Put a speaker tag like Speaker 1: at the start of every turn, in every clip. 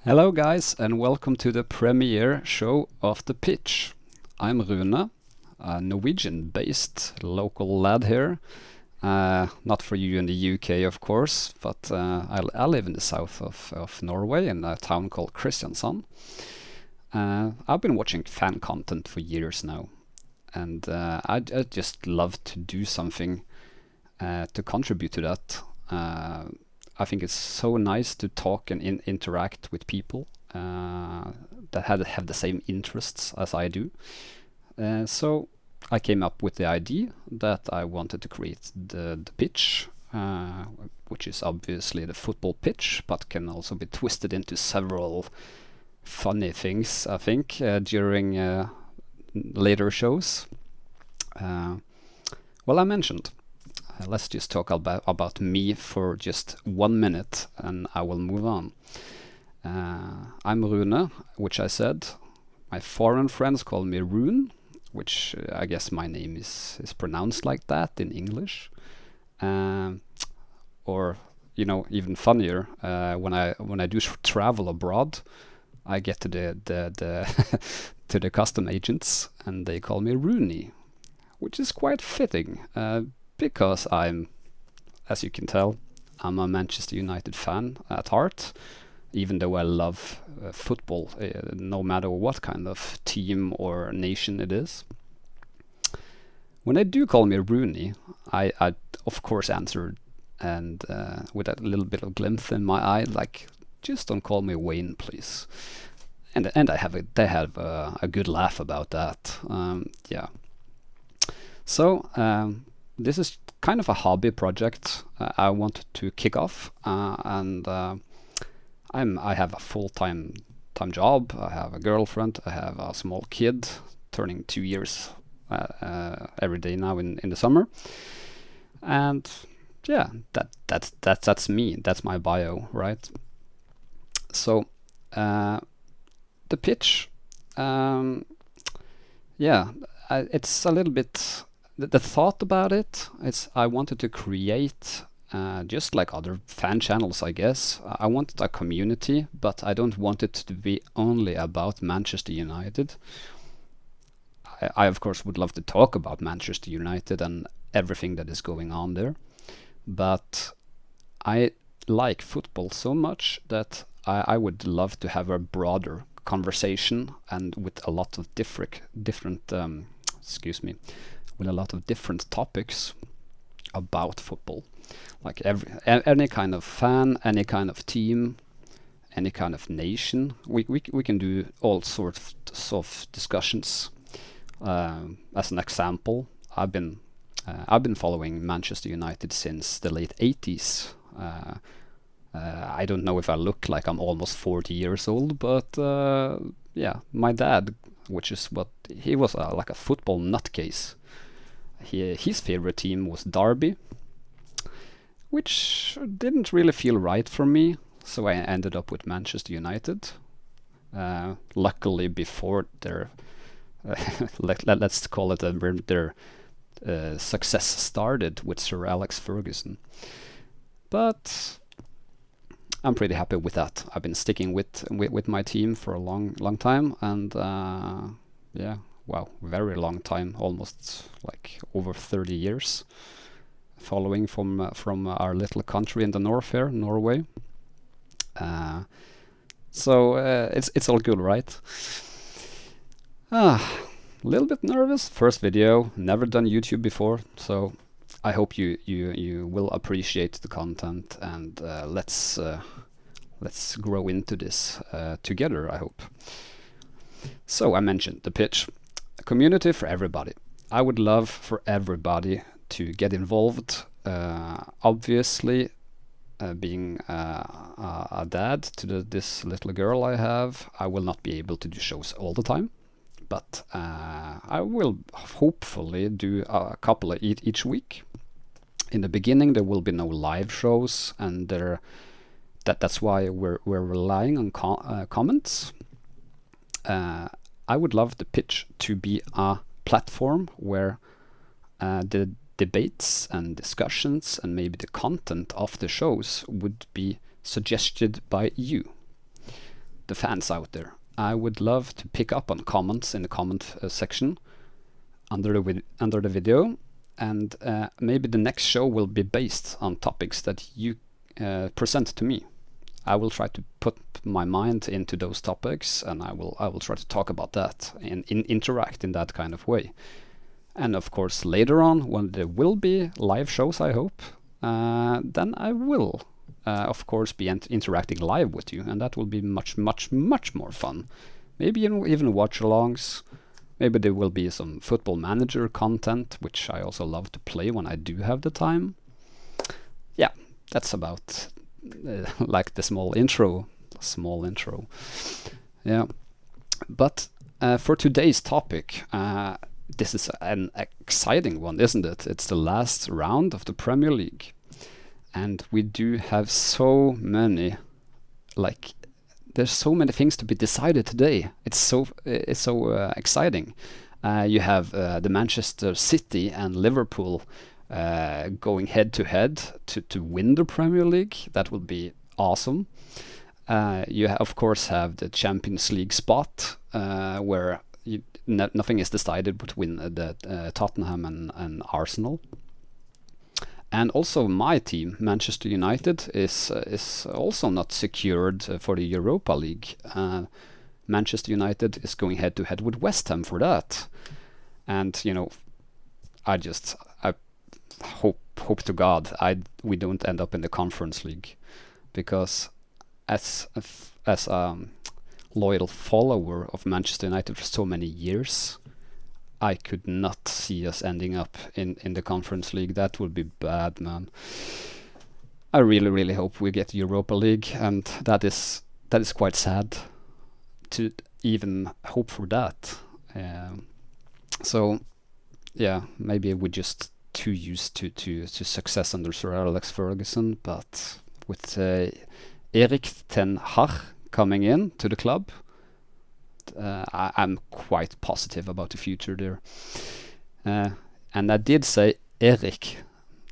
Speaker 1: Hello guys and welcome to the premiere show of The Pitch. I'm Rune, a Norwegian-based local lad here. Not for you in the UK of course, but I live in the south of Norway in a town called Kristiansand. I've been watching fan content for years now, and I just love to do something to contribute to that. I think it's so nice to talk and interact with people that have the same interests as I do. So I came up with the idea that I wanted to create the pitch, which is obviously the football pitch, but can also be twisted into several funny things, I think, during later shows. Well, I mentioned let's just talk about me for just 1 minute and I will move on. I'm Rune, which I said. My foreign friends call me Rune, which I guess my name is pronounced like that in English. Or, you know, even funnier, when I do travel abroad, I get to the to the custom agents and they call me Rooney, which is quite fitting. Because I'm, as you can tell, I'm a Manchester United fan at heart, even though I love football, no matter what kind of team or nation it is. When they do call me Rooney, I of course answer, and with a little bit of glint in my eye, like, just don't call me Wayne, please. And they have a good laugh about that. Yeah. So. This is kind of a hobby project I wanted to kick off, and I have a full-time job. I have a girlfriend. I have a small kid turning 2 years every day now in the summer, and yeah, that's me. That's my bio, right? So the pitch, yeah, it's a little bit. The thought about it is I wanted to create, just like other fan channels, I guess. I wanted a community, but I don't want it to be only about Manchester United. I of course would love to talk about Manchester United and everything that is going on there, but I like football so much that I would love to have a broader conversation and with a lot of different with a lot of different topics about football, like any kind of fan, any kind of team, any kind of nation. We can do all sorts of discussions. As an example, I've been following Manchester United since the late 80s. I don't know if I look like I'm almost 40 years old, but yeah, my dad, which is what he was, like a football nutcase. His favorite team was Derby, which didn't really feel right for me, so I ended up with Manchester United. Luckily, before their let's call it their success started with Sir Alex Ferguson, but I'm pretty happy with that. I've been sticking with my team for a long time, and yeah. Wow, very long time, almost like over 30 years, following from our little country in the north here, Norway. So it's all good, right? A little bit nervous. First video, never done YouTube before, so I hope you will appreciate the content, and let's grow into this together, I hope. So I mentioned the pitch. A community for everybody. I would love for everybody to get involved. Obviously, being a dad to this little girl I have, I will not be able to do shows all the time, but I will hopefully do a couple each week. In the beginning, there will be no live shows, and that's why we're relying on comments. I would love the pitch to be a platform where the debates and discussions and maybe the content of the shows would be suggested by you. the fans out there, I would love to pick up on comments in the comment section under the video, and maybe the next show will be based on topics that you present to me. I will try to put my mind into those topics, and I will try to talk about that and interact in that kind of way. And of course, later on, when there will be live shows, I hope, then I will, of course, be interacting live with you, and that will be much more fun. Maybe even watch-alongs. Maybe there will be some Football Manager content, which I also love to play when I do have the time. Yeah, that's about like the small intro. Yeah, but for today's topic, this is an exciting one, isn't it? It's the last round of the Premier League, and we do have so many, there's so many things to be decided today. It's so exciting. You have the Manchester City and Liverpool going head to head to win the Premier League. That will be awesome. You of course have the Champions League spot where nothing is decided between the Tottenham and Arsenal. And also my team, Manchester United, is also not secured for the Europa League. Manchester United is going head to head with West Ham for that. And I hope to God we don't end up in the Conference League, because as a loyal follower of Manchester United for so many years, I could not see us ending up in the Conference League. That would be bad, man. I really hope we get Europa League, and that is quite sad to even hope for that. So yeah, maybe we're just too used to success under Sir Alex Ferguson, but with Erik ten Hag coming in to the club, I'm quite positive about the future there. And I did say Erik,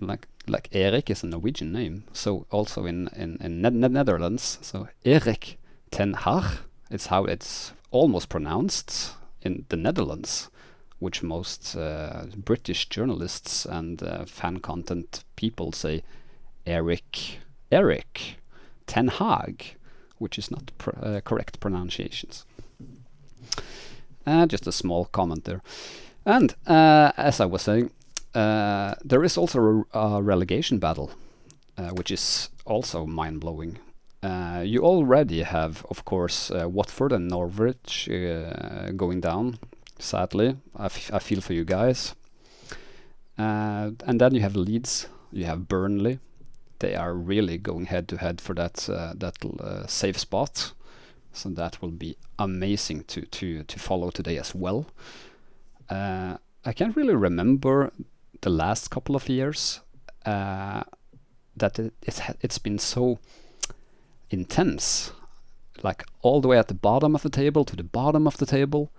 Speaker 1: like Erik is a Norwegian name, so also in Netherlands. So Erik ten Hag is how it's almost pronounced in the Netherlands, which most British journalists and fan content people say Erik ten Hag, which is not correct pronunciations. Just a small comment there. And as I was saying, there is also a relegation battle, which is also mind-blowing. You already have, of course, Watford and Norwich going down, sadly. I feel for you guys. And then you have Leeds, you have Burnley. They are really going head-to-head for that safe spot. So that will be amazing to follow today as well. I can't really remember the last couple of years that it's been so intense, like all the way at the bottom of the table to the bottom of the table.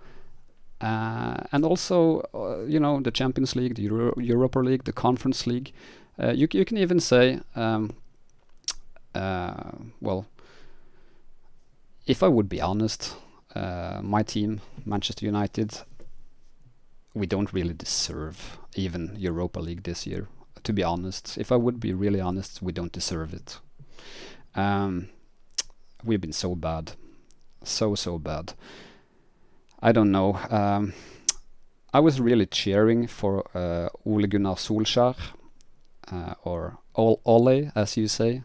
Speaker 1: And also, the Champions League, the Europa League, the Conference League. You can even say, well, if I would be honest, my team, Manchester United, we don't really deserve even Europa League this year. To be honest, if I would be really honest, we don't deserve it. We've been so bad, so bad. I don't know. I was really cheering for Ole Gunnar Solskjær, or Ole, as you say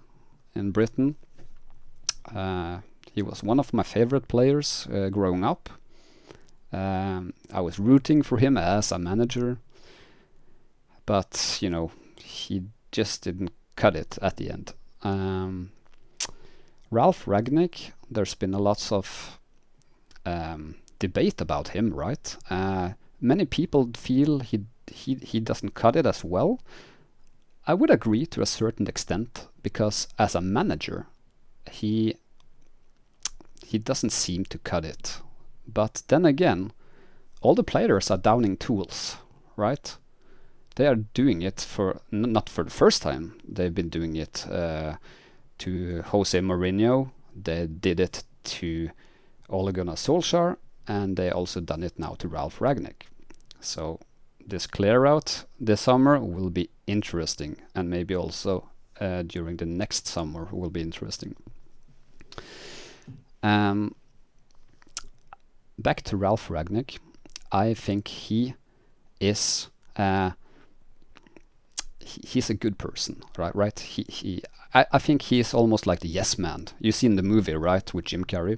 Speaker 1: in Britain. He was one of my favorite players growing up. I was rooting for him as a manager, but he just didn't cut it at the end. Ralf Rangnick, there's been a lot of debate about him, right? Many people feel he doesn't cut it as well. I would agree to a certain extent, because as a manager, he doesn't seem to cut it. But then again, all the players are downing tools, right? They are doing it for not for the first time. They've been doing it to Jose Mourinho. They did it to Ole Gunnar Solskjaer, and they also done it now to Ralf Rangnick. So this clear out this summer will be interesting, and maybe also during the next summer will be interesting. Back to Ralf Rangnick, I think he is he's a good person, right? I think he is almost like the yes man. You seen the movie, right, with Jim Carrey?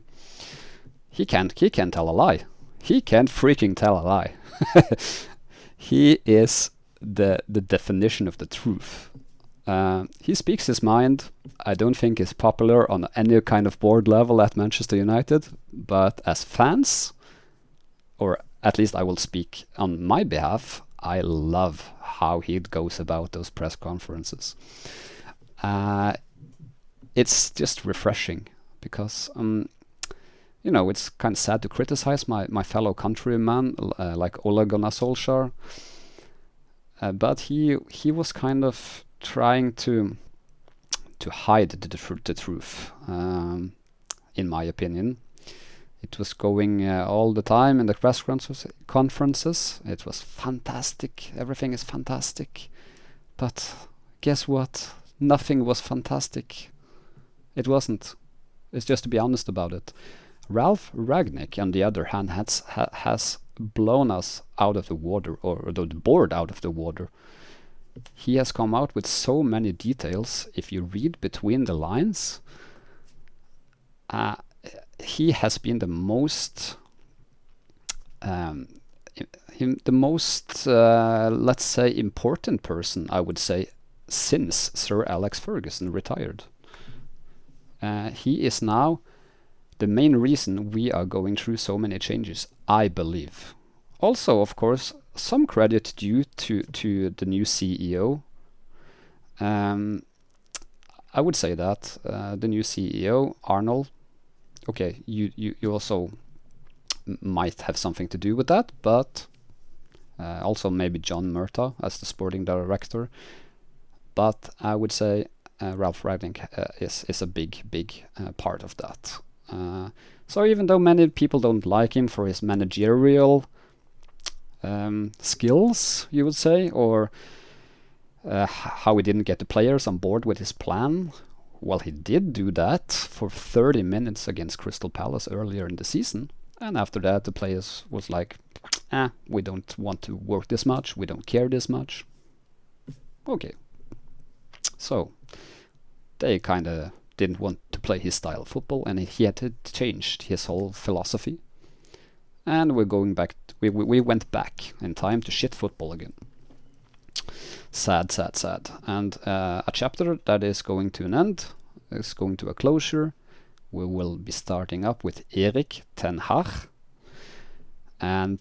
Speaker 1: He can't tell a lie. He can't freaking tell a lie. He is the definition of the truth. He speaks his mind. I don't think he's popular on any kind of board level at Manchester United, but as fans, or at least I will speak on my behalf, I love how he goes about those press conferences. It's just refreshing because, it's kind of sad to criticize my fellow countryman like Ole Gunnar Solskjaer, but he was kind of trying to hide the truth, in my opinion. It was going all the time in the press conferences. It was fantastic. Everything is fantastic. But guess what? Nothing was fantastic. It wasn't. It's just to be honest about it. Ralf Rangnick, on the other hand, has blown us out of the water, or the board out of the water. He has come out with so many details. If you read between the lines, he has been the most, let's say, important person, I would say, since Sir Alex Ferguson retired. He is now the main reason we are going through so many changes, I believe. Also, of course, some credit due to the new CEO. I would say that the new CEO, Arnold, okay, you also might have something to do with that, but also maybe John Murtaugh as the sporting director. But I would say Ralf Rangnick is a big part of that. So even though many people don't like him for his managerial skills, you would say, or how he didn't get the players on board with his plan, well, he did do that for 30 minutes against Crystal Palace earlier in the season. And after that, the players was like, we don't want to work this much. We don't care this much. Okay. So they kind of didn't want to play his style of football, and he had to change his whole philosophy. And we're going back. We went back in time to shit football again. Sad. And a chapter that is going to an end, is going to a closure. We will be starting up with Erik ten Hag. And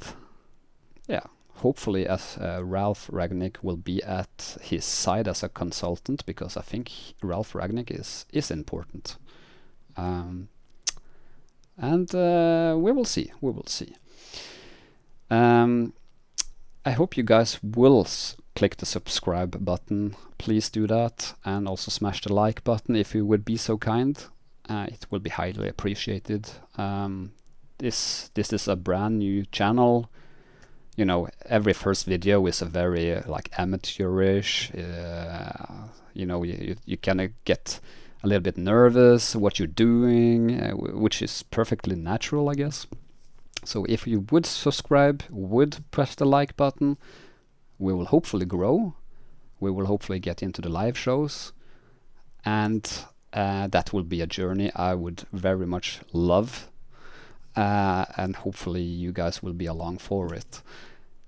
Speaker 1: yeah, hopefully as Ralf Rangnick will be at his side as a consultant, because I think Ralf Rangnick is important. And we will see. I hope you guys will click the subscribe button. Please do that, and also smash the like button if you would be so kind. It will be highly appreciated. This is a brand new channel. Every first video is a very amateurish. You kind of get a little bit nervous what you're doing, which is perfectly natural, I guess. So if you would subscribe, would press the like button, we will hopefully grow. We will hopefully get into the live shows, and that will be a journey I would very much love, and hopefully you guys will be along for it.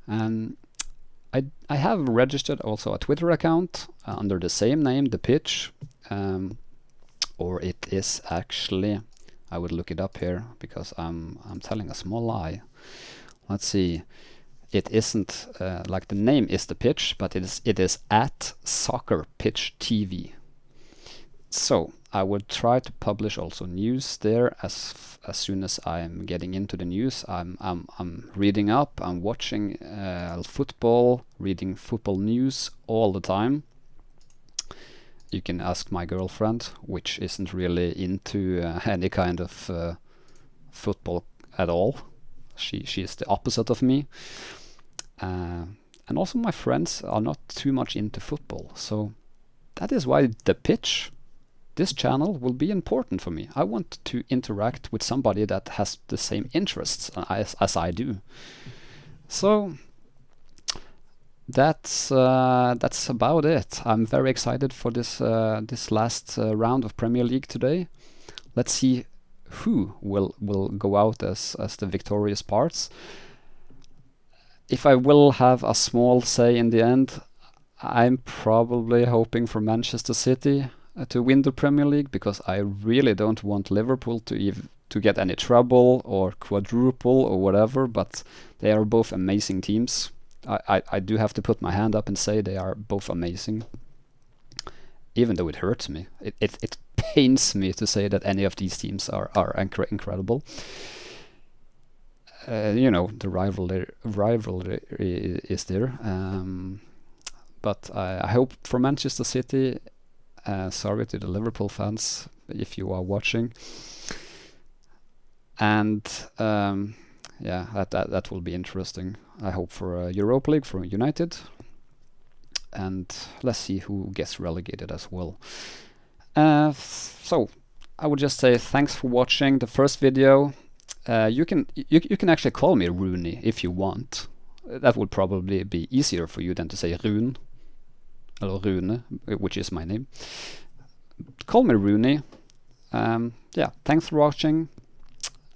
Speaker 1: I have registered also a Twitter account under the same name, The Pitch, or it is actually, I would look it up here because I'm telling a small lie. Let's see. It isn't the name is The Pitch, but it is at thesoccerpitchtv. So I will try to publish also news there as soon as I'm getting into the news. I'm reading up. I'm watching football, reading football news all the time. You can ask my girlfriend, which isn't really into any kind of football at all. She is the opposite of me. And also my friends are not too much into football. So that is why the pitch, this channel, will be important for me. I want to interact with somebody that has the same interests as I do. So that's about it. I'm very excited for this last round of Premier League today. Let's see who will go out as the victorious parts. If I will have a small say in the end, I'm probably hoping for Manchester City to win the Premier League, because I really don't want Liverpool to get any trouble or quadruple or whatever, but they are both amazing teams. I do have to put my hand up and say they are both amazing, even though it hurts me. It pains me to say that any of these teams are incredible. The rivalry is there. But I hope for Manchester City. Sorry to the Liverpool fans if you are watching. And that will be interesting. I hope for Europa League for United. And let's see who gets relegated as well. So I would just say thanks for watching the first video. You can actually call me Rooney if you want. That would probably be easier for you than to say Rune, or Rune, which is my name. Call me Rooney. Thanks for watching.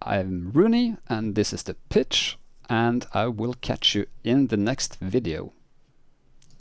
Speaker 1: I'm Rooney, and this is The Pitch, and I will catch you in the next video.